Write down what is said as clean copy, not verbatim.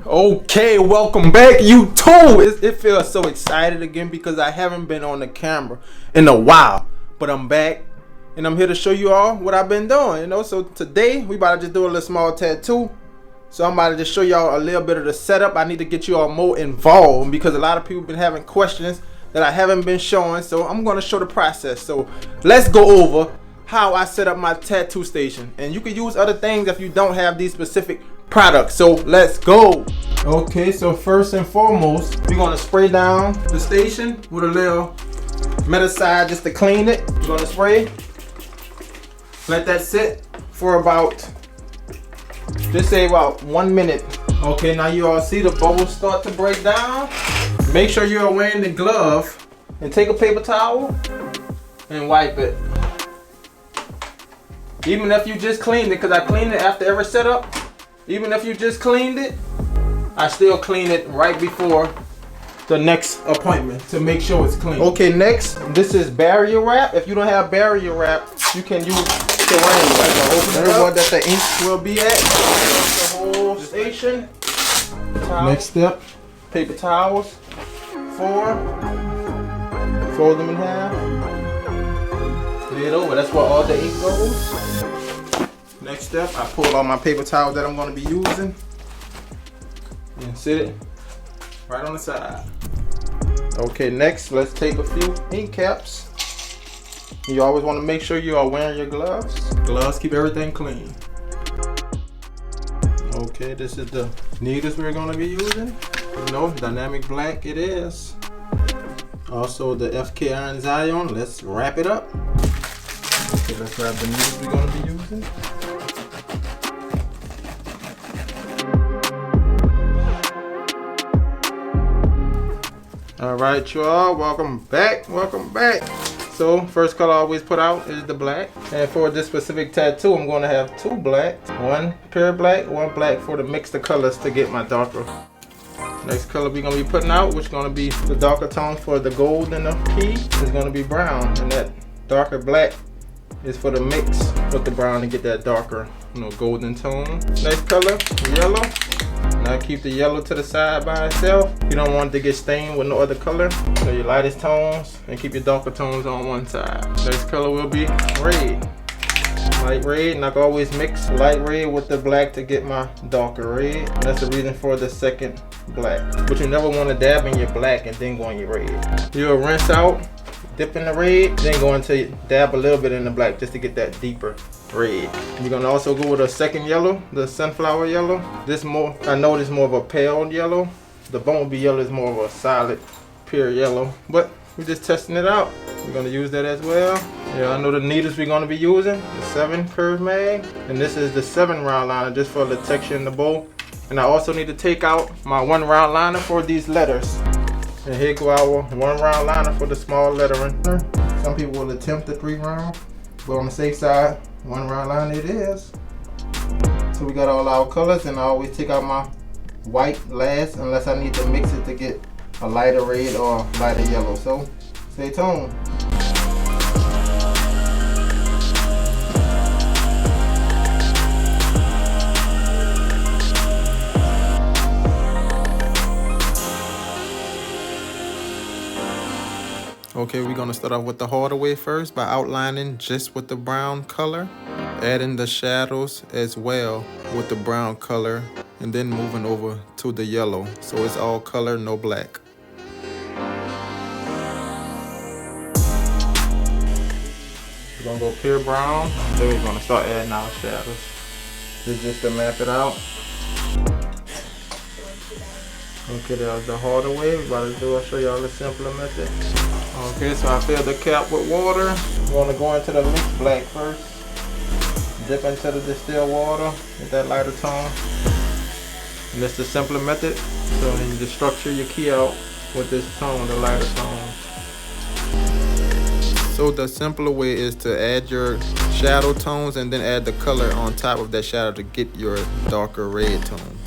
Okay, welcome back, YouTube. It feels so excited again because I haven't been on the camera in a while, but I'm back and I'm here to show you all what I've been doing. So today we about to just do a little small tattoo. So I'm about to just show y'all a little bit of the setup. I need to get you all more involved because a lot of people been having questions that I haven't been showing. So I'm going to show the process. So let's go over how I set up my tattoo station, and you can use other things if you don't have these specific products. So let's go. Okay, so first and foremost, we're gonna spray down the station with a little Meticide just to clean it. We're gonna spray, let that sit for about, just say about 1 minute. Okay, now you all see the bubbles start to break down. Make sure you are wearing the glove and take a paper towel and wipe it. Even if you just cleaned it, because I cleaned it after every setup. Even if you just cleaned it, I still clean it right before the next appointment to make sure it's clean. Okay, next, this is barrier wrap. If you don't have barrier wrap, you can use saran wrap. Open it up that the ink will be at. The whole station. Next step, paper towels. 4. Fold them in half. Lay it over. That's where all the ink goes. Next step, I pull all my paper towels that I'm going to be using and sit it right on the side. Okay, next, let's take a few ink caps. You always want to make sure you are wearing your gloves. Gloves keep everything clean. Okay, this is the needles we're going to be using. Dynamic black it is. Also the FK Iron Zion. Let's wrap it up. Okay, let's grab the needles we're going to be using. Alright y'all, welcome back. So first color I always put out is the black, and for this specific tattoo I'm going to have 2 black, 1 pure black, 1 black for to mix the colors to get my darker. Next color we're going to be putting out, which is going to be the darker tone for the gold and the key, is going to be brown, and that darker black is for the mix with the brown to get that darker, golden tone. Next color, yellow. Now keep the yellow to the side by itself. You don't want it to get stained with no other color. So your lightest tones and keep your darker tones on one side. Next color will be red. Light red, and I can always mix light red with the black to get my darker red. That's the reason for the second black. But you never want to dab in your black and then go in your red. You'll rinse out, dip in the red, then go into dab a little bit in the black just to get that deeper red. You're gonna also go with a second yellow, the sunflower yellow. I know this more of a pale yellow. The bumblebee yellow is more of a solid, pure yellow. But we're just testing it out. We're gonna use that as well. Yeah, I know the needles we're gonna be using. The 7 curve mag, and this is the 7 round liner just for the texture in the bow. And I also need to take out my 1 round liner for these letters. And here go our 1 round liner for the small lettering. Some people will attempt the 3 round, but on the safe side, 1 round line it is. So we got all our colors, and I always take out my white last unless I need to mix it to get a lighter red or lighter yellow. So stay tuned. Okay, we're gonna start off with the harder way first by outlining just with the brown color, adding the shadows as well with the brown color, and then moving over to the yellow. So it's all color, no black. We're gonna go pure brown, then we're gonna start adding our shadows. This is just to map it out. Okay, that was the harder way. I'll show y'all the simpler method. Okay, so I fill the cap with water. I'm going to go into the mixed black first. Dip into the distilled water, get that lighter tone. And that's the simpler method. So then you just structure your key out with this tone, the lighter tone. So the simpler way is to add your shadow tones and then add the color on top of that shadow to get your darker red tone.